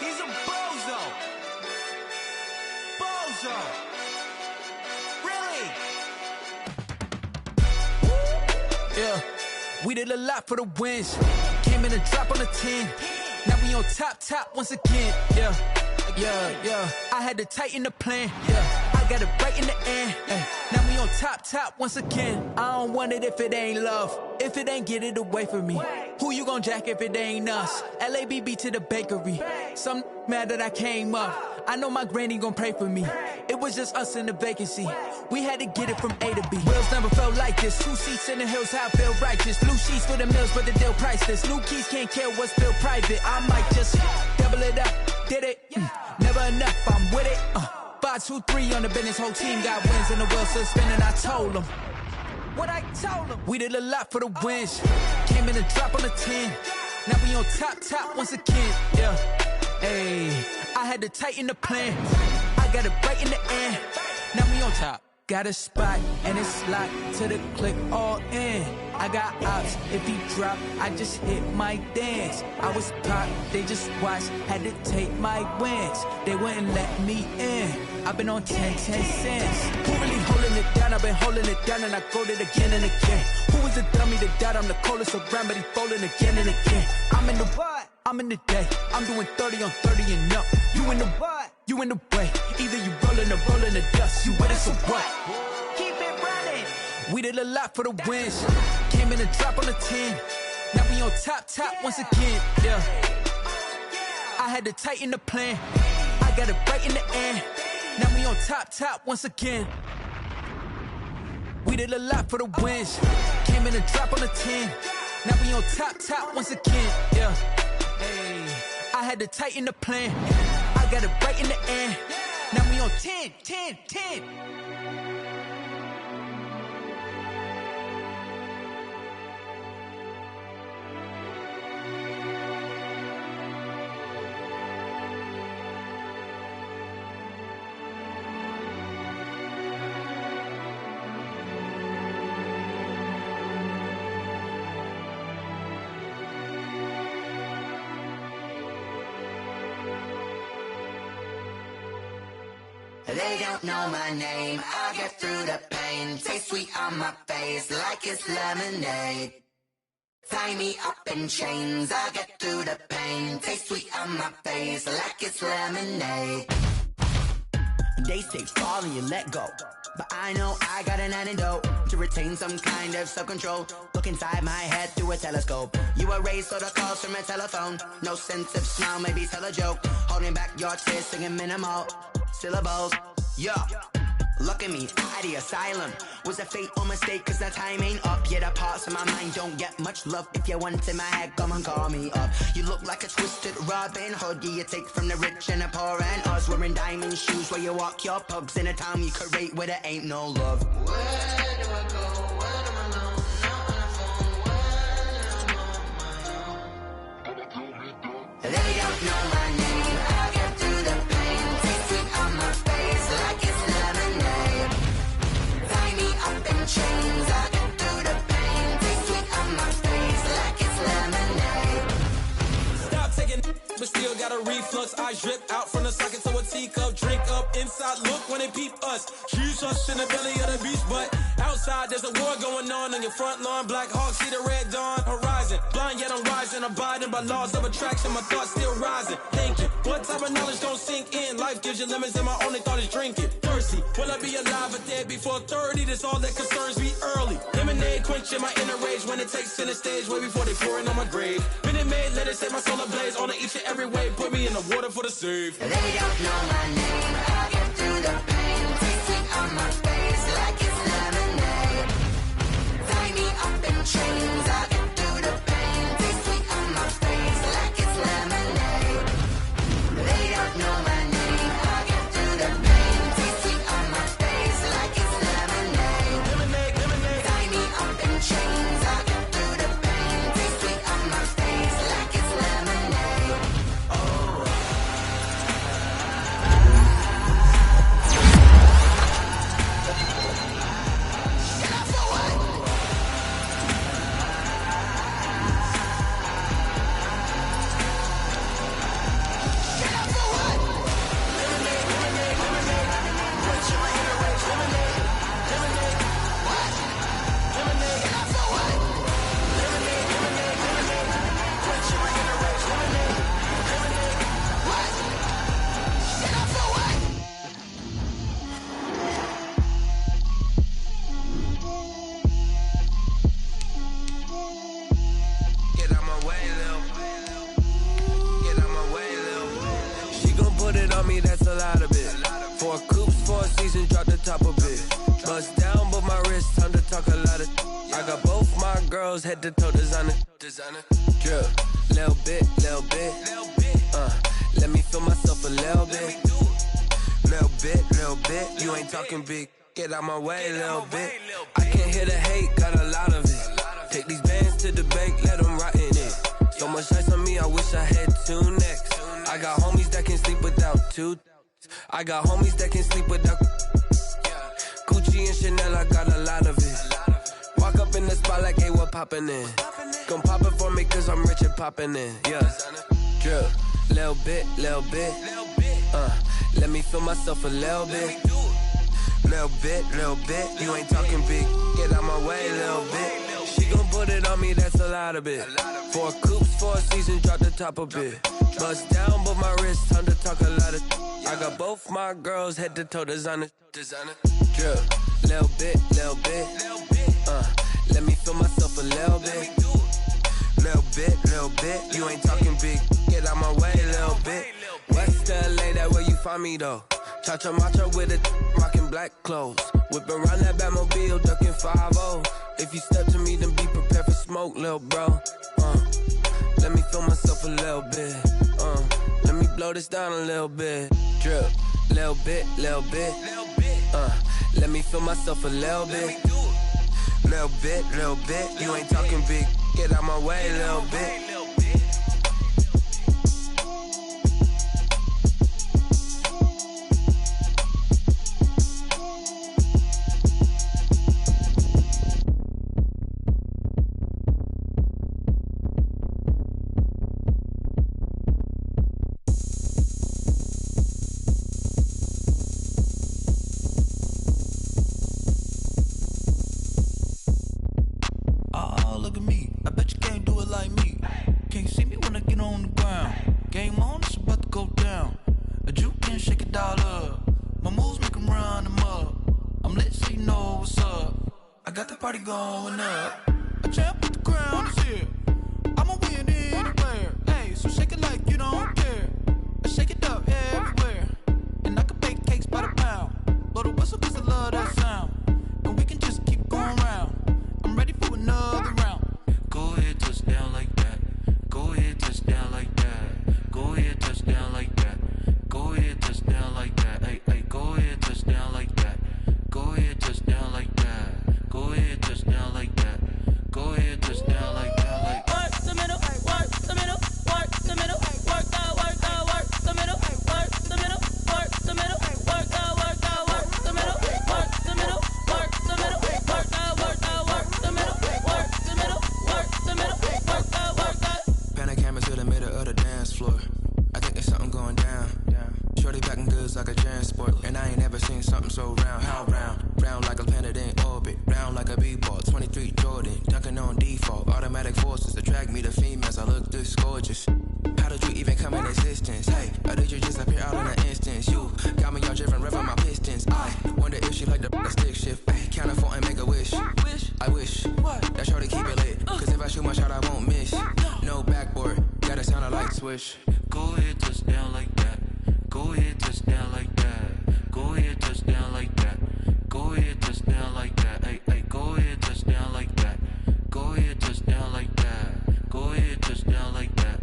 He's a bozo. Bozo. Really? Yeah, we did a lot for the wins. Came in a drop on the 10. Now we on top once again. Yeah. I had to tighten the plan. Yeah, I got it right in the end. Now we on top once again. I don't want it if it ain't love. If it ain't, get it away from me. Who you gon' jack if it ain't us? LABB to the bakery. Some mad that I came up. I know my granny gon' pray for me. It was just us in the vacancy. We had to get it from A to B. Wheels never felt like this. 2 seats in the hills, how I feel righteous. Blue sheets for the mills, but the deal priceless. New keys can't care what's still private. I might just double it up. Did it? Never enough, I'm with it. 5, 2, 3 on the business. Whole team got wins and the wheels still spinning. I told them what I told them. We did a lot for the wins. Came in a drop on the 10. Now we on top once again. Yeah. Hey, I had to tighten the plan. I got it right in the end. Now we on top. Got a spot and it's locked to the click all in. I got ops, if he drop, I just hit my dance. I was pop, they just watched, had to take my wins. They wouldn't let me in. I've been on 10 cents. Who really holding it down? I've been holding it down and I go it again and again. Who was the dummy that died? I'm the coldest around, but he folding again and again. I'm in the what? I'm in the day. I'm doing 30 on 30 and up. You in the what? You in the way. Either you rolling or rolling the dust. You with us or what? Keep it running. We did a lot for the wins. Came in a drop on the 10. Now we on top once again. Yeah. I had to tighten the plan. I got it right in the end. Now we on top once again. We did a lot for the wins. Came in a drop on the 10. Now we on top once again. Yeah. Hey, I had to tighten the plan. I got it right in the end. Now we on 10. They don't know my name, I get through the pain. Taste sweet on my face like it's lemonade. Tie me up in chains, I get through the pain. Taste sweet on my face like it's lemonade. They say fall and you let go, but I know I got an antidote to retain some kind of self-control. Look inside my head through a telescope. You erase all the calls from a telephone. No sense of smile, maybe tell a joke. Holding back your tears, singing minimal syllables. Yeah, look at me, at the asylum. Was a fate or mistake, cause the time ain't up. Yet the parts of my mind don't get much love. If you want in my head, come and call me up. You look like a twisted Robin Hood. You take from the rich and the poor and us. Wearing diamond shoes where you walk your pugs in a town you create where there ain't no love. Where do I go? When am I alone? Not on the phone. When I'm on my own. They don't know my name, I get through the pain. Taste sweet on my face like it's lemonade. Tie me up in chains, I get through the pain. Taste sweet on my face like it's lemonade. Stop taking but still got a reflux. Eyes drip out from the socket to a teacup. Drink up inside, look when they peep us. Choose us in the belly of the beach, but outside there's a war going on your front lawn. Black Hawk see the red dawn horizon. Blind yet I'm rising, abiding by laws of attraction. My thoughts still rising. Thinking, what type of knowledge don't sink in? Life gives you lemons and my only thought is drinking. Thirsty, will I be alive or dead before 30? That's all that concerns me early. Lemonade quenching my inner rage when it takes center stage way before they pour it on my grave. Minute Maid, let it set my soul ablaze on each and every way. Put me in the water for the save. They don't know my name, I get through the pain. Taste sweet on my face like it's lemonade. Tie me up in chains, I get through the pain. Taste sweet on my face like it's lemonade. They don't know my name, I get through the pain. Taste sweet on my face like it's lemonade. Tie me up in chains, I get through the pain. Taste sweet on my face like it's lemonade. on me, that's a lot of it. 4 coops, 4 seasons, drop the top of it. Bust down, but my wrist, time to talk a lot of. I got both my girls, head to toe designer. Drip, little bit. Let me feel myself a little bit. Little bit. You ain't talking big. Get out my way, little bit. I can't hear the hate, got a lot of it. Take these bands to the bank, let them rot in it. So much ice on me, I wish I had 2 necks. I got homies that can sleep without 2. I got homies that can sleep without Gucci and Chanel, I got a lot of it. Walk up in the spot like, hey, what poppin' in? Gon' pop it for me cause I'm rich and poppin' in, yeah. Drip, little bit. Let me feel myself a little bit. Little bit. You ain't talking big. Get out my way, little bit. She gon' put it on me, that's a lot of it. 4 coops, 4 seasons, drop the top a bit. Bust down, but my wrist, time to talk a lot of. I got both my girls, head to toe designer. Drip, little bit. Let me feel myself a little bit. Little bit. You ain't talking big. Get out my way, little bit. West LA, that where you find me though. Cha-cha matcha with it, rockin' black clothes. Whip around that Batmobile, ducking 5-0. If you step to me, then be prepared for smoke, lil' bro. Let me feel myself a little bit. Let me blow this down a little bit. Drip, little bit. Let me feel myself a little bit. Little bit. You ain't talking big. Get out my way, little bit. Going up, a champ with the crown is here. I'ma win anywhere. Hey, so shake it like you don't care. I shake it up everywhere. And I can bake cakes by the pound. Blow the whistle cause I love that sound. And we can just keep going round. I'm ready for another round. Go ahead, touch down like that. Go ahead, touch down like that. Go ahead, touch down like that. Go ahead, touch down like that. Hey, go ahead, touch down like that. Go ahead, touch down like that. Go ahead, touch down like that. Go ahead, touch down like that. Like work the middle, work the middle, work the middle, work the middle, work the middle, work the middle, work the middle, work the middle, work the middle, work the middle, work the middle, work the middle, work the middle, work the. Pan the camera to the middle of the dance floor. I think there's something going down. Shorty packing goods like a transport, and I ain't never seen something so round. How round? Round like a planet in orbit, round like a b-ball. 23 Jordan, dunking on default. Automatic forces attract me to females. I look this gorgeous. How did you even come in existence? Hey, or did you just appear out in an instance? You got me all driven, revving my pistons. I wonder if she like the stick shift. Hey, count it 4 and make a wish. I wish that shorty keep it lit. Cause if I shoot my shot, I won't miss. No backboard, gotta sound a light switch. Go ahead, touch down like that. Go ahead, touch down like that. Go ahead, touch down like that. Go ahead, touch down like that. Hey, go ahead, touch down like that. Go ahead, touch down like that. Go ahead, touch down like that.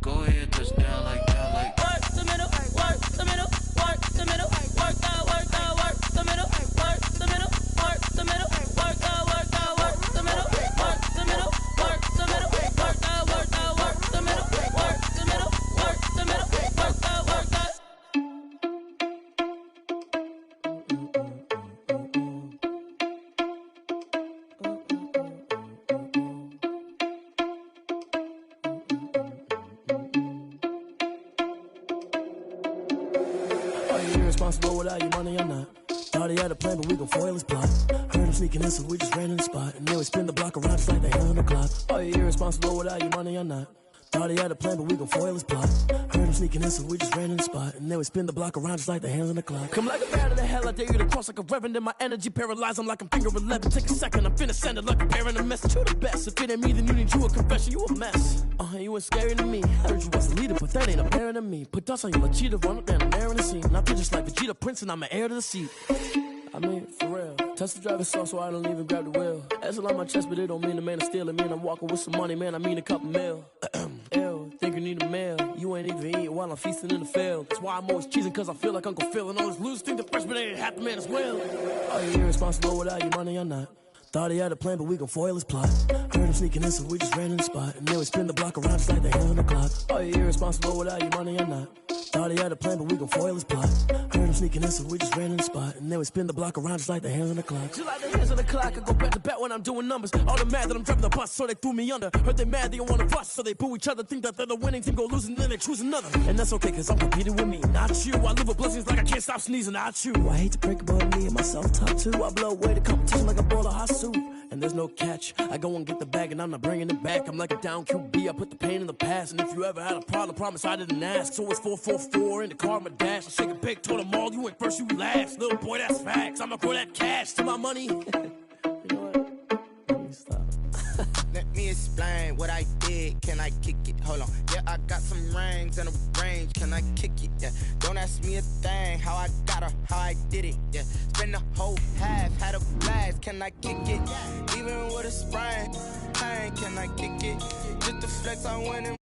Go ahead, touch down like that. Like work the middle, work the middle, work the middle, work the middle, work the middle, work the middle, work the middle, work the middle, work the middle, work the middle, work the middle, work the middle, work the middle, work the middle, work the. Irresponsible without your money or not. Thought he had a plan, but we gon' foil his plot. Heard him sneaking in, so we just ran in the spot. And then we spin the block around just like the hell on the clock. Are you irresponsible without your money or not? Thought he had a plan, but we gon' foil his plot. Heard him sneaking in, so we just ran in the spot. And then we spin the block around just like the hands on the clock. Come like a bat of the hell, I dare you to cross like a reverend. And my energy paralyzed, I'm like I'm finger 11. Take a second, I'm finna send it like a bear in a message. You the best, if it ain't me, then you need you a confession. You a mess, you ain't scary to me. Heard you was a leader, but that ain't apparent to me. Put dust on you, a cheater, run up and I'm the scene. And I feel just like Vegeta Prince and I'm an heir to the seat. I mean, for real. Touch the driver's sauce so I don't even grab the wheel. That's on my chest, but it don't mean the man is stealing. Man, I'm walking with some money, man, I mean a couple mil. Ew, think you need a meal. You ain't even eating while I'm feasting in the field. That's why I'm always cheesing, cause I feel like Uncle Phil. And all those losers think the freshman ain't half the man as well. Are you irresponsible without your money or not? Thought he had a plan, but we gon' foil his plot. Heard him sneaking in, so we just ran in the spot. And then we spin the block around just like the hand on the clock. Are you irresponsible without your money or not? Thought he had a plan, but we gon' foil his plot. Heard him sneaking in, so we just ran in the spot. And then we spin the block around just like the hands on the clock. Just like the hands on the clock, I go back to back when I'm doing numbers. All the mad that I'm driving the bus, so they threw me under. Heard they mad, they don't wanna bust, so they boo each other. Think that they're the winning team, go losing, then they choose another. And that's okay, cause I'm competing with me, not you. I live with blessings like I can't stop sneezing, not you. I hate to break about me and my self-talk too. I blow away the competition like a bowl of hot soup. And there's no catch. I go and get the bag and I'm not bringing it back. I'm like a down QB, I put the pain in the past. And if you ever had a problem, promise I didn't ask. So it's 444 in the car, my dash. I shake a big, told them all, you ain't first, you last. Little boy, that's facts. I'ma throw that cash to my money. You know what? Let me stop. Let me explain what I did. Can I kick it? Hold on. Yeah, I got some rings and a range. Can I kick it? Yeah. Don't ask me a thing. How I got her, how I did it. Yeah. Spend the whole half, had a blast. Can I kick it? Even with a sprain, pain. Can I kick it? Just to flex, I went and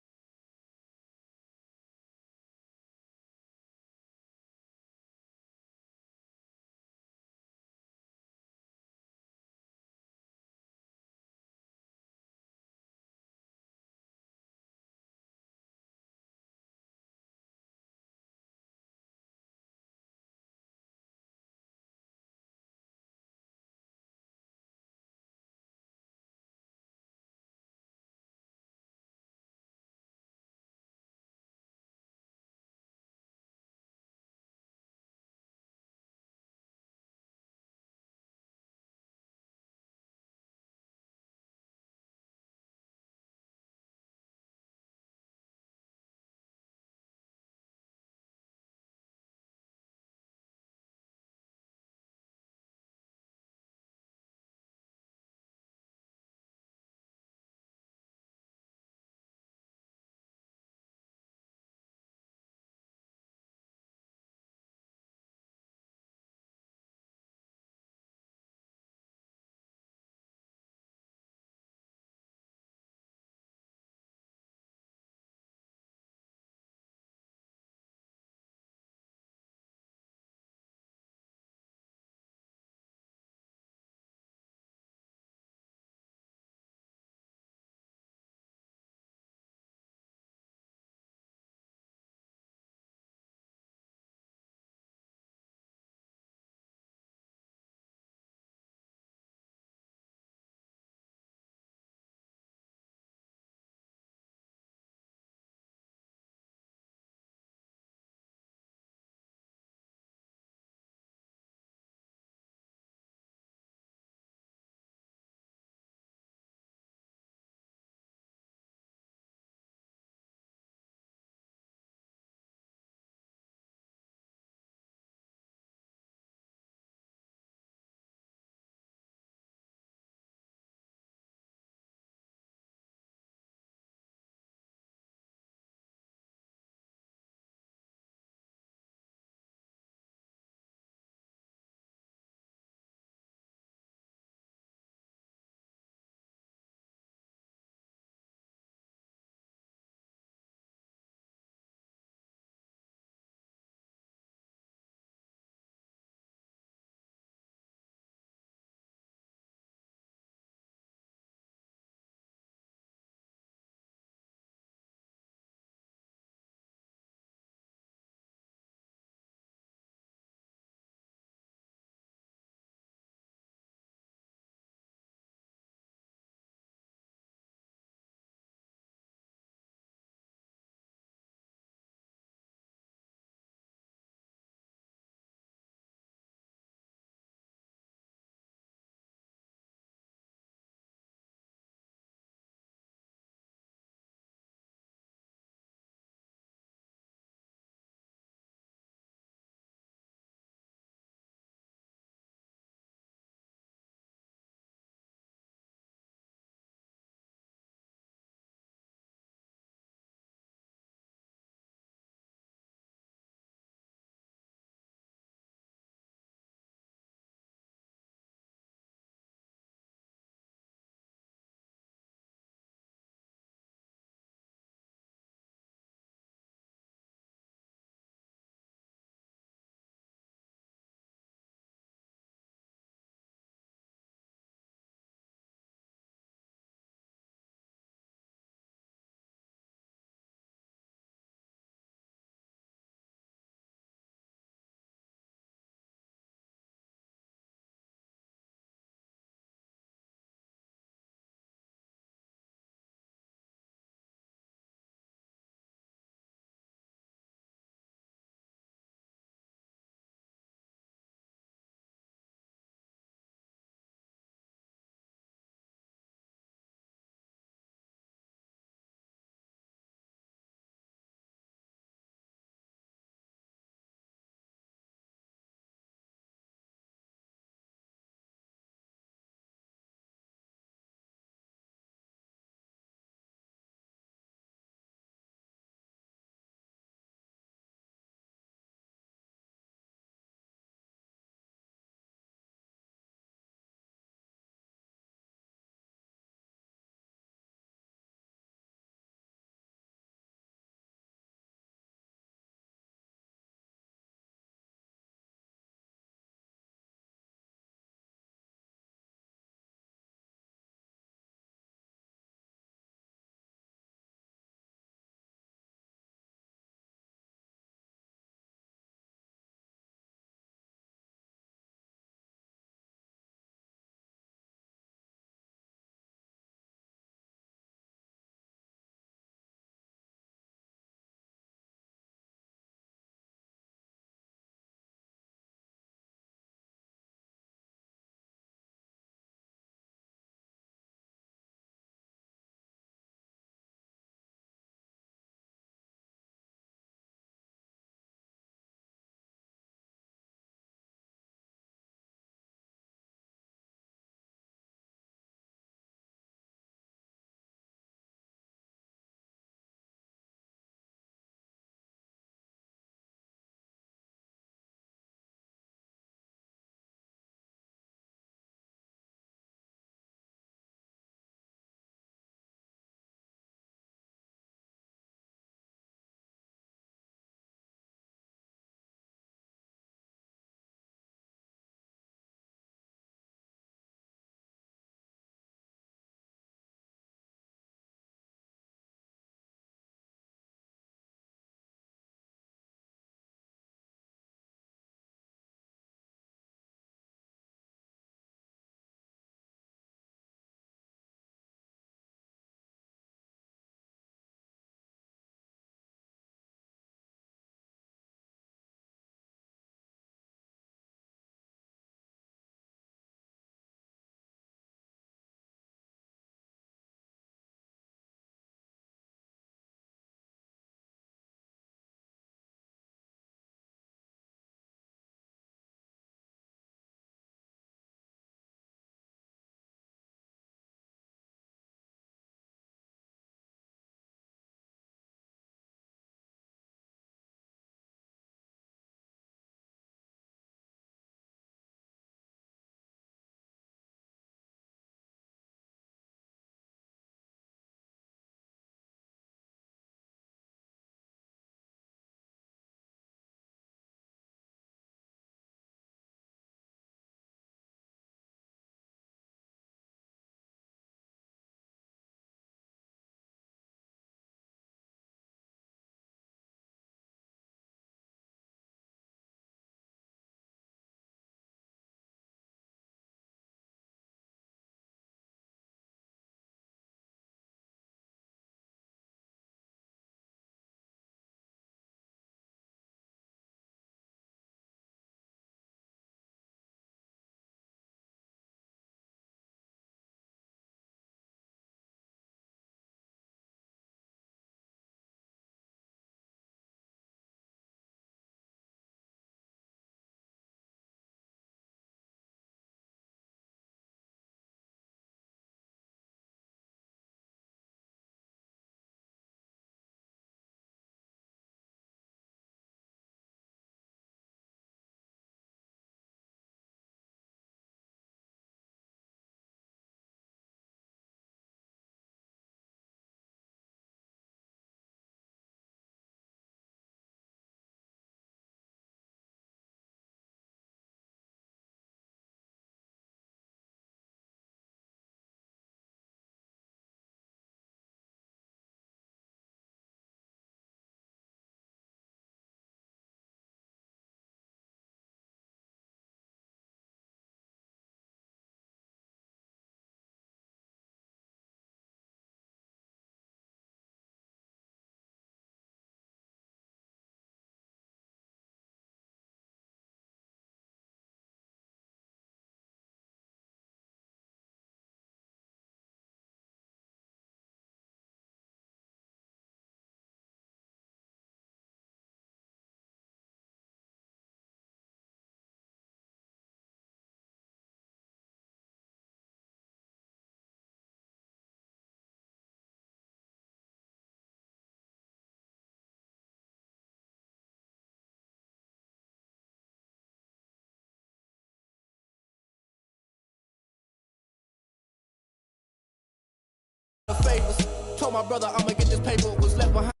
favors. Told my brother I'ma get this paper, was left behind.